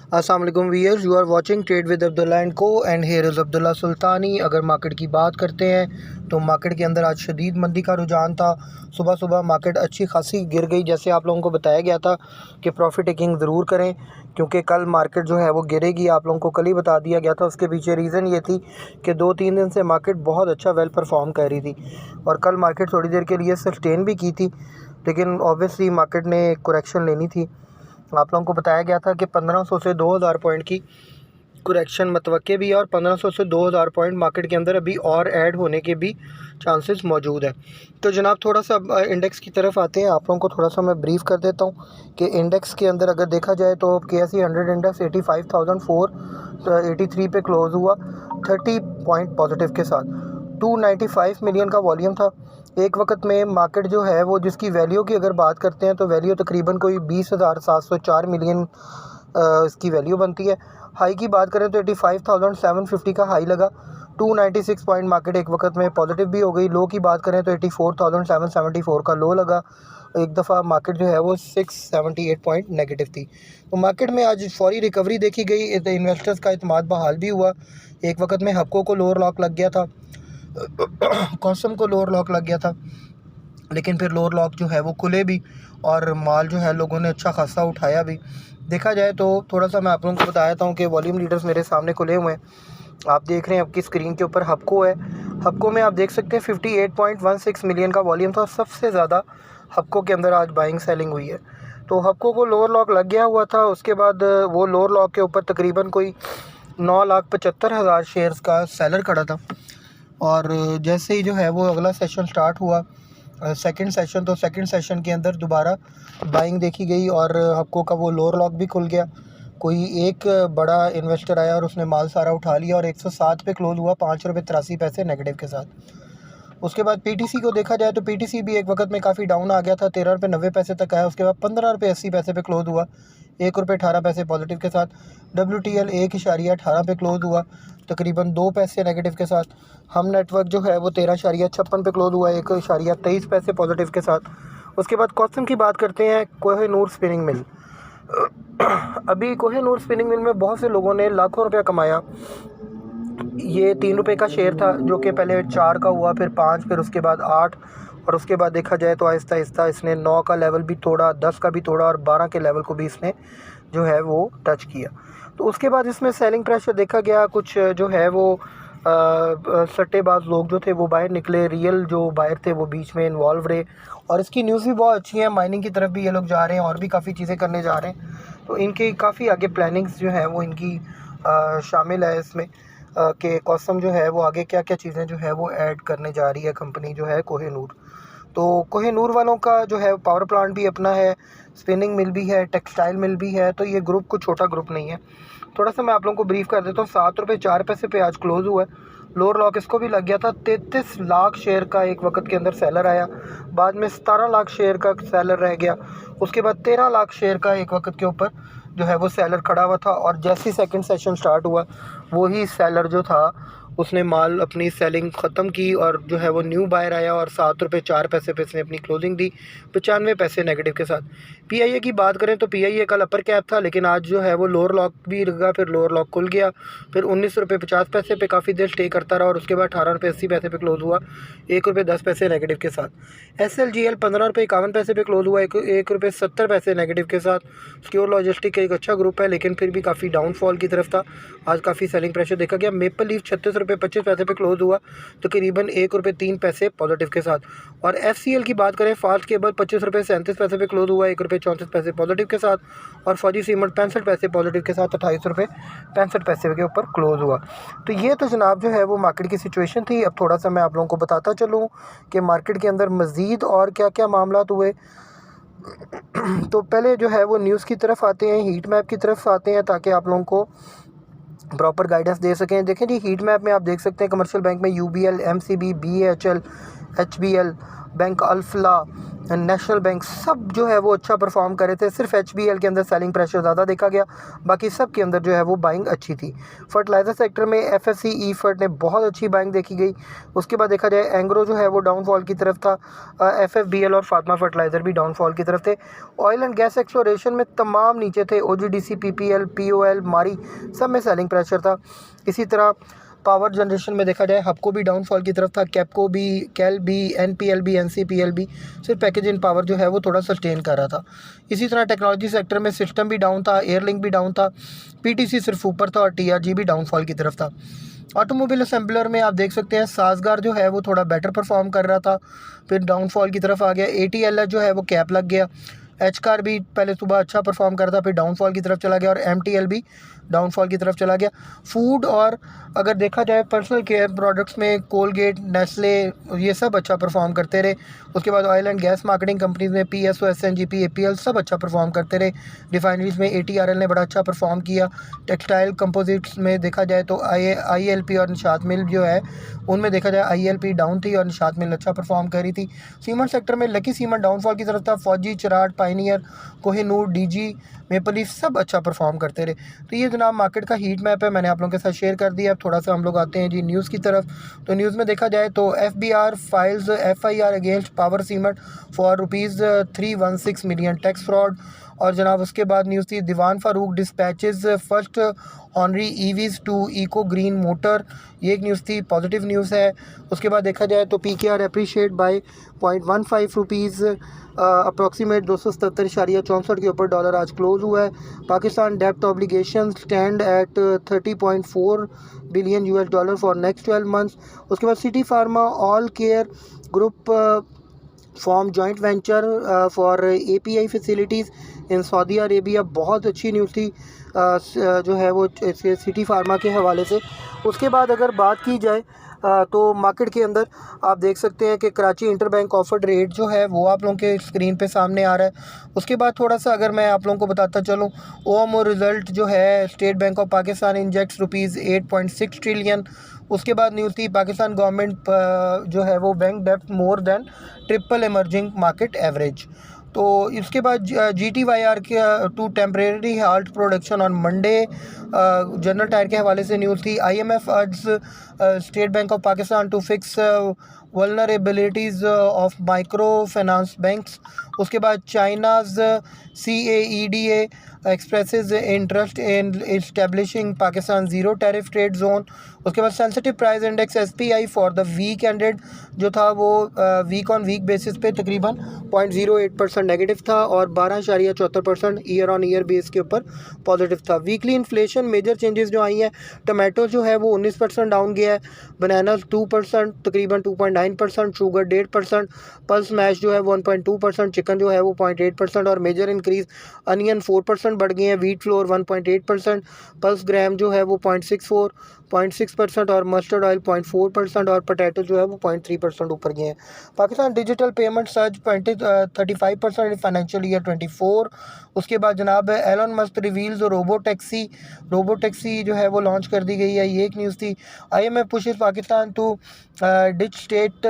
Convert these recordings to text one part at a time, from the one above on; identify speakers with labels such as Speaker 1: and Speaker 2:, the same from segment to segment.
Speaker 1: अस्सलाम वालेकुम viewers, you are watching trade with Abdullah and को and here is Abdullah Sultani. अगर मार्केट की बात करते हैं तो मार्केट के अंदर आज शदीद मंदी का रुझान था। सुबह सुबह मार्केट अच्छी खासी गिर गई। जैसे आप लोगों को बताया गया था कि प्रॉफिट टेकिंग ज़रूर करें क्योंकि कल मार्केट जो है वो गिरेगी। आप लोगों को कल ही बता दिया गया था। उसके पीछे रीज़न ये थी कि 2-3 दिन से मार्केट बहुत अच्छा वेल परफॉर्म कर रही थी और कल मार्केट थोड़ी देर के लिए सस्टेन भी की थी, लेकिन ऑब्वियसली मार्केट ने करेक्शन लेनी थी। आप लोगों को बताया गया था कि 1500 से 2000 पॉइंट की करेक्शन मतवक्के भी है और 1500 से 2000 पॉइंट मार्केट के अंदर अभी और ऐड होने के भी चांसेस मौजूद है। तो जनाब थोड़ा सा इंडेक्स की तरफ आते हैं। आप लोगों को थोड़ा सा मैं ब्रीफ़ कर देता हूँ कि इंडेक्स के अंदर अगर देखा जाए तो KSE 100 इंडेक्स 85,483 पे क्लोज़ हुआ 30 पॉइंट पॉजिटिव के साथ। 295 मिलियन का वॉल्यूम था। एक वक्त में मार्केट जो है वो जिसकी वैल्यू की अगर बात करते हैं तो वैल्यू तकरीबन कोई 20,704 मिलियन इसकी वैल्यू बनती है। हाई की बात करें तो 85,750 का हाई लगा। 296 पॉइंट मार्केट एक वक्त में पॉजिटिव भी हो गई। लो की बात करें तो 84,774 का लो लगा। एक दफ़ा मार्केट जो है वो 678 पॉइंट नेगेटिव थी। तो मार्केट में आज फौरी रिकवरी देखी गई। इन्वेस्टर्स का इत्मीनान बहाल भी हुआ। एक वक्त में हक्को को लोअर लॉक लग गया था, कॉसम को लोअर लॉक लग गया था, लेकिन फिर लोअर लॉक जो है वो खुले भी और माल जो है लोगों ने अच्छा खासा उठाया भी। देखा जाए तो थोड़ा सा मैं आप लोगों को बताता हूँ कि वॉल्यूम लीडर्स मेरे सामने खुले हुए हैं। आप देख रहे हैं आपकी स्क्रीन के ऊपर हप्को है। हप्को में आप देख सकते हैं 58.16 मिलियन का वॉल्यूम था। सबसे ज़्यादा हप्को के अंदर आज बाइंग सेलिंग हुई है। तो हप्को को लोअर लॉक लग गया हुआ था। उसके बाद वो लोअर लॉक के ऊपर तकरीबन कोई 9,75,000 शेयर्स का सेलर खड़ा था और जैसे ही जो है वो अगला सेशन स्टार्ट हुआ सेकंड सेशन, तो सेकंड सेशन के अंदर दोबारा बाइंग देखी गई और हप्को का वो लोअर लॉक भी खुल गया। कोई एक बड़ा इन्वेस्टर आया और उसने माल सारा उठा लिया और 107 पे क्लोज़ हुआ, 5 रुपये 83 पैसे नेगेटिव के साथ। उसके बाद PTC को देखा जाए तो PTC भी एक वक्त में काफ़ी डाउन आ गया था, 13 रुपये 90 पैसे तक आया। उसके बाद 15 रुपये 80 पैसे पे क्लोज़ हुआ, 1 रुपये 18 पैसे पॉजिटिव के साथ। WTL 1.18 पे क्लोज़ हुआ, तकरीबन 2 पैसे नेगेटिव के साथ। हम नेटवर्क जो है वो 13.56 पे क्लोज़ हुआ, 1.23 पैसे पॉजिटिव के साथ। उसके बाद कॉस्टम की बात करते हैं। कोहिनूर स्पिनिंग मिल, अभी कोहिनूर स्पिनिंग मिल में बहुत से लोगों ने लाखों रुपया कमाया। ये 3 रुपये का शेयर था जो कि पहले 4 का हुआ, फिर 5, फिर उसके बाद 8 और उसके बाद देखा जाए तो आहिस्ता आहिस्ता इसने 9 का लेवल भी तोड़ा, 10 का भी तोड़ा और 12 के लेवल को भी इसने जो है वो टच किया। तो उसके बाद इसमें सेलिंग प्रेशर देखा गया। कुछ जो है वो सट्टेबाज लोग जो थे वो बाहर निकले, रियल जो बाहर थे वो बीच में इन्वॉल्व रहे और इसकी न्यूज़ भी बहुत अच्छी है। माइनिंग की तरफ भी ये लोग जा रहे हैं और भी काफ़ी चीज़ें करने जा रहे हैं। तो इनकी काफ़ी आगे प्लानिंग्स जो है वो इनकी शामिल है इसमें कि कॉसम जो है वो आगे क्या क्या चीज़ें जो है वो ऐड करने जा रही है कंपनी जो है कोहिनूर। तो कोहिनूर वालों का जो है पावर प्लांट भी अपना है, स्पिनिंग मिल भी है, टेक्सटाइल मिल भी है। तो ये ग्रुप कुछ छोटा ग्रुप नहीं है। थोड़ा सा मैं आप लोगों को ब्रीफ कर देता हूँ। 7 रुपये 4 पैसे पे आज क्लोज़ हुआ है। लोअर लॉक इसको भी लग गया था। 33 लाख शेयर का एक वक्त के अंदर सेलर आया, बाद में 17 लाख शेयर का सेलर रह गया। उसके बाद 13 लाख शेयर का एक वक्त के ऊपर जो है वो सेलर खड़ा हुआ था और जैसे ही सेकंड सेशन स्टार्ट हुआ वही सेलर जो था उसने माल अपनी सेलिंग ख़त्म की और जो है वो न्यू बायर आया और 7 रुपये 4 पैसे पे इसने अपनी क्लोजिंग दी, 95 पैसे नेगेटिव के साथ। PIA की बात करें तो PIA कल अपर कैप था, लेकिन आज जो है वो लोअर लॉक भी लगा, फिर लोअर लॉक खुल गया, फिर 19 रुपये 50 पैसे पे काफ़ी देर स्टे करता रहा और उसके बाद 18 रुपये 80 पैसे पे क्लोज़ हुआ, 1 रुपये 10 पैसे नेगेटिव के साथ। SLGL 15 रुपये 51 पैसे पे क्लोज़ हुआ, 1 रुपये 70 पैसे नेगेटिव के साथ। सिक्योर लॉजिस्टिक का एक अच्छा ग्रुप है लेकिन फिर भी काफ़ी डाउनफॉल की तरफ था। आज काफ़ी सेलिंग प्रेशर देखा गया। मेपल लीफ 36 रुपये 25 पैसे पे क्लोज़ हुआ, तकरीबन 1 रुपये 3 पैसे पॉजिटिव के साथ। और FCL की बात करें, फास्ट केबल 25 रुपये 37 पैसे पे क्लोज़ हुआ, 1 रुपये 34 पैसे पॉजिटिव के साथ। और फौजी सीमेंट 65 पैसे पॉजिटिव के साथ, 28 रुपये 65 पैसे के ऊपर क्लोज़ हुआ। तो ये तो जनाब जो है वो मार्केट की सिचुएशन थी। अब थोड़ा सा मैं आप लोगों को बताता चलूँ कि मार्केट के अंदर मज़ीद और क्या क्या मामला हुए। तो पहले जो है वो न्यूज़ की तरफ आते हैं, हीट मैप की तरफ आते हैं ताकि आप लोगों को प्रॉपर गाइडेंस दे सकें। देखें जी, हीट मैप में आप देख सकते हैं कमर्शियल बैंक में UBL, MCB, BHL, HBL bank Alfalah, national bank, सब जो है वो अच्छा परफॉर्म कर रहे थे। सिर्फ HBL के अंदर सेलिंग प्रेशर ज़्यादा देखा गया, बाकी सब के अंदर जो है वो बाइंग अच्छी थी। फर्टिलाइज़र सेक्टर में FSC ईफर्ट ने बहुत अच्छी बाइंग देखी गई। उसके बाद देखा जाए एंग्रो जो है वो डाउनफॉल की तरफ था, FFBL और फातिमा फर्टिलाइज़र भी डाउनफॉल की तरफ थे। ऑयल एंड गैस एक्सप्लोरेशन में तमाम नीचे थे, OGDC, PPL, POL, मारी, सब में सेलिंग प्रेशर था। इसी तरह पावर जनरेशन में देखा जाए हबको भी डाउनफॉल की तरफ था, कैपको भी, कैल भी, NPL भी, NCPL भी, सिर्फ पैकेज इन पावर जो है वो थोड़ा सस्टेन कर रहा था। इसी तरह टेक्नोलॉजी सेक्टर में सिस्टम भी डाउन था, एयरलिंक भी डाउन था, PTC सिर्फ ऊपर था और TRG भी डाउनफॉल की तरफ था। ऑटोमोबाइल असेंबलर में आप देख सकते हैं साजगार जो है वो थोड़ा बेटर परफॉर्म कर रहा था, फिर डाउनफॉल की तरफ आ गया। ATLS जो है वो कैप लग गया। HCAR भी पहले सुबह अच्छा परफॉर्म कर रहा था, फिर डाउनफॉल की तरफ चला गया, और MTL भी डाउनफॉल की तरफ चला गया। फूड और अगर देखा जाए पर्सनल केयर प्रोडक्ट्स में कोलगेट, नेस्ले, ये सब अच्छा परफॉर्म करते रहे। उसके बाद oil and gas marketing companies में PSO, SNGP, APL सब अच्छा परफॉर्म करते रहे। रिफाइनरीज में ATRL ने बड़ा अच्छा परफॉर्म किया। टेक्सटाइल कंपोजिट्स में देखा जाए तो ILP और निशात मिल जो है उनमें देखा जाए ILP डाउन थी और निशात मिल अच्छा परफॉर्म कर रही थी। सीमेंट सेक्टर में लकी सीमेंट डाउनफॉल की तरफ था, फौजी, Cherat, Pioneer, Kohinoor, DG, maple leaf सब अच्छा परफॉर्म करते रहे। तो ये जनाब मार्केट का हीट मैप है, मैंने आप लोगों के साथ शेयर कर दिया। अब थोड़ा सा हम लोग आते हैं जी न्यूज़ की तरफ। तो न्यूज़ में देखा जाए तो FBR files FIR against power cement for ₹316 million tax fraud. और जनाब उसके बाद न्यूज़ थी Dewan Farooq dispatches first Honri EVs to eco green motor, ये एक न्यूज़ थी, पॉजिटिव न्यूज़ है। उसके बाद देखा जाए तो PKR अप्रीशिएट बाय ₹0.15 अप्रॉक्सीमेट 277.64 के ऊपर डॉलर आज क्लोज हुआ है। पाकिस्तान डेप्ट obligation stand at $30.4 billion for next 12 months. उसके बाद Citi Pharma All Care group form joint venture for API facilities in Saudi Arabia, बहुत अच्छी न्यूज़ थी जो है वो सिटी फार्मा के हवाले से। उसके बाद अगर बात की जाए तो मार्केट के अंदर आप देख सकते हैं कि कराची इंटरबैंक ऑफर्ड रेट जो है वो आप लोगों के स्क्रीन पे सामने आ रहा है। उसके बाद थोड़ा सा अगर मैं आप लोगों को बताता चलूँ, OMO रिज़ल्ट जो है state bank of Pakistan injects ₹8.6 trillion. उसके बाद न्यूज़ थी पाकिस्तान गवर्नमेंट जो है वो बैंक डेप्ट more than triple emerging market average. तो इसके बाद GTYR के to temporary halt production on Monday, general tyre के हवाले से न्यूज़ थी। IMF urge state bank of Pakistan to fix vulnerabilities of micro finance banks. उसके बाद China's CAEDA expresses interest in establishing Pakistan zero tariff trade zone. उसके बाद sensitive price index SPI for the week ended जो था वो week on week basis पे तकरीबन 0.08% negative था और 12.74% ईयर ऑन ईयर बेस के ऊपर पॉजिटिव था। वीकली इन्फ्लेशन मेजर चेंजेस जो आई हैं, टमाटो जो है वो 19% डाउन गया है, बनाना 2% तकरीबन 2.9%, शुगर 1.5%, पल्स मैश जो है 1.2%, चिकन जो है वो 0.8% और मेजर इंक्रीज अनियन 4% बढ़ गए हैं, वीट फ्लोर 1.8%, पल्स ग्राम जो है वो 0.6% और मस्टर्ड ऑयल 0.4% और पोटैटो जो है वो 0.3% ऊपर गए हैं। Pakistan digital payment surge 35% in financial year 24। उसके बाद जनाब Elon Musk reveals robo taxi जो है वो लॉन्च कर दी गई है, ये एक न्यूज़ थी। IMF pushes Pakistan to ditch state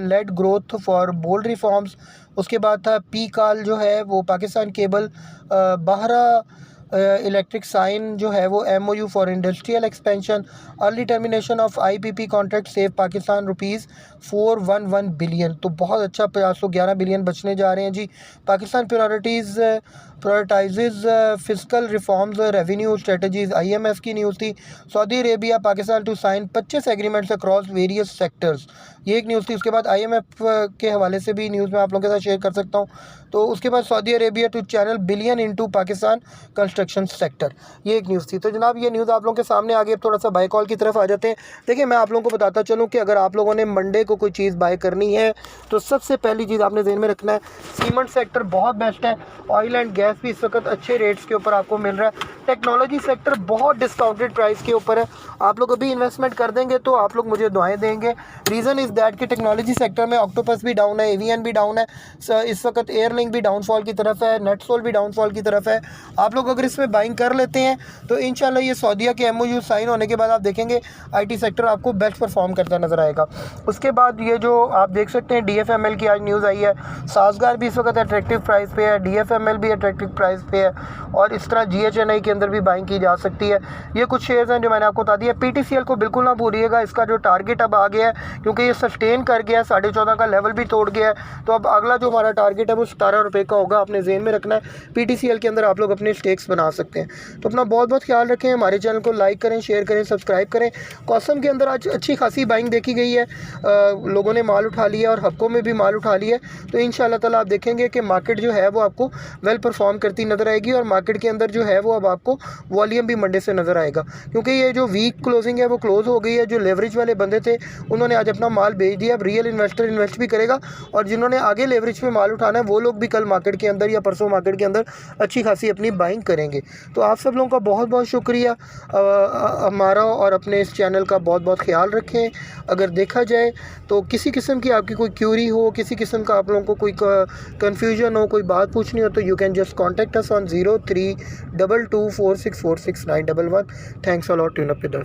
Speaker 1: led growth for bold reforms. उसके बाद था PCAL जो है वो Pakistan cable Bahria electric sign जो है वो MOU for industrial expansion, early termination of IPP contract save Pakistan ₹411 billion. तो बहुत अच्छा 511 बिलियन बचने जा रहे हैं जी। Pakistan prioritises fiscal reforms revenue strategies, IMF की न्यूज़ थी। Saudi Arabia Pakistan to sign 25 agreements across various sectors, ये एक न्यूज़ थी। उसके बाद IMF के हवाले से भी न्यूज़ मैं आप लोगों के साथ शेयर कर सकता हूँ। तो उसके बाद Saudi Arabia to channel billion into Pakistan construction sector, ये एक न्यूज़ थी। तो जनाब ये न्यूज़ आप लोगों के सामने आ गई। अब थोड़ा सा बाय कॉल की तरफ आ जाते हैं। देखिए मैं आप लोगों को बताता चलूँ कि अगर आप लोगों ने मंडे को कोई चीज़ बाय करनी है तो सबसे पहली चीज़ आपने ध्यान में रखना है सीमेंट सेक्टर बहुत बेस्ट है। ऑयल एंड गैस गैस भी इस वक्त अच्छे रेट्स के ऊपर आपको मिल रहा है। टेक्नोलॉजी सेक्टर बहुत डिस्काउंटेड प्राइस के ऊपर है। आप लोग अभी इन्वेस्टमेंट कर देंगे तो आप लोग मुझे दुआएं देंगे। रीज़न इज़ दैट कि टेक्नोलॉजी सेक्टर में ऑक्टोपस भी डाउन है, एवीएन भी डाउन है, इस वक्त एयरलिंक भी डाउनफॉल की तरफ है, नेटसोल भी डाउनफॉल की तरफ है। आप लोग अगर इसमें बाइंग कर लेते हैं तो इंशाल्लाह ये सऊदीया के MOU साइन होने के बाद आप देखेंगे IT सेक्टर आपको बेस्ट परफॉर्म करता नज़र आएगा। उसके बाद ये जो आप देख सकते हैं DFML की आज न्यूज़ आई है, साजगार भी इस वक्त अट्रैक्टिव प्राइस पे है, DFML भी अट्रैक्टिव प्राइस पे है और इस तरह GHNI के अंदर भी बाइंग की जा सकती है। ये कुछ शेयर्स हैं जो मैंने आपको बता दिया। PTCL को बिल्कुल ना भूलिएगा, इसका जो टारगेट अब आ गया है क्योंकि ये सस्टेन कर गया है, 14.5 का लेवल भी तोड़ गया है, तो अब अगला जो हमारा टारगेट है वो 17 रुपये का होगा। आपने जेन में रखना है। PTCL के अंदर आप लोग अपने स्टेक्स बना सकते हैं। तो अपना बहुत बहुत ख्याल रखें। हमारे चैनल को लाइक करें, शेयर करें, सब्सक्राइब करें। कॉसम के अंदर आज अच्छी खासी बाइंग देखी गई है, लोगों ने माल उठा लिया और हफ्कों में भी माल उठा लिया है। तो इंशाल्लाह ताला आप देखेंगे कि मार्केट जो है वो आपको वेल परफॉर्म करती नज़र आएगी और मार्केट के अंदर जो है वो अब आपको वॉल्यूम भी मंडे से नज़र आएगा क्योंकि ये जो वीक क्लोजिंग है वो क्लोज़ हो गई है। जो लेवरेज वाले बंदे थे उन्होंने आज अपना माल बेच दिया। अब रियल इन्वेस्टर इन्वेस्ट भी करेगा और जिन्होंने आगे लेवरेज पे माल उठाना है वो लोग भी कल मार्केट के अंदर या परसों मार्केट के अंदर अच्छी खासी अपनी बाइंग करेंगे। तो आप सब लोगों का बहुत बहुत शुक्रिया। हमारा और अपने इस चैनल का बहुत बहुत ख्याल रखें। अगर देखा जाए तो किसी किस्म की आपकी कोई क्यूरी हो, किसी किस्म का आप लोगों को कोई कन्फ्यूजन हो, कोई बात पूछनी हो तो you can just contact us on 032246469111। Thanks a lot. Tune up with us.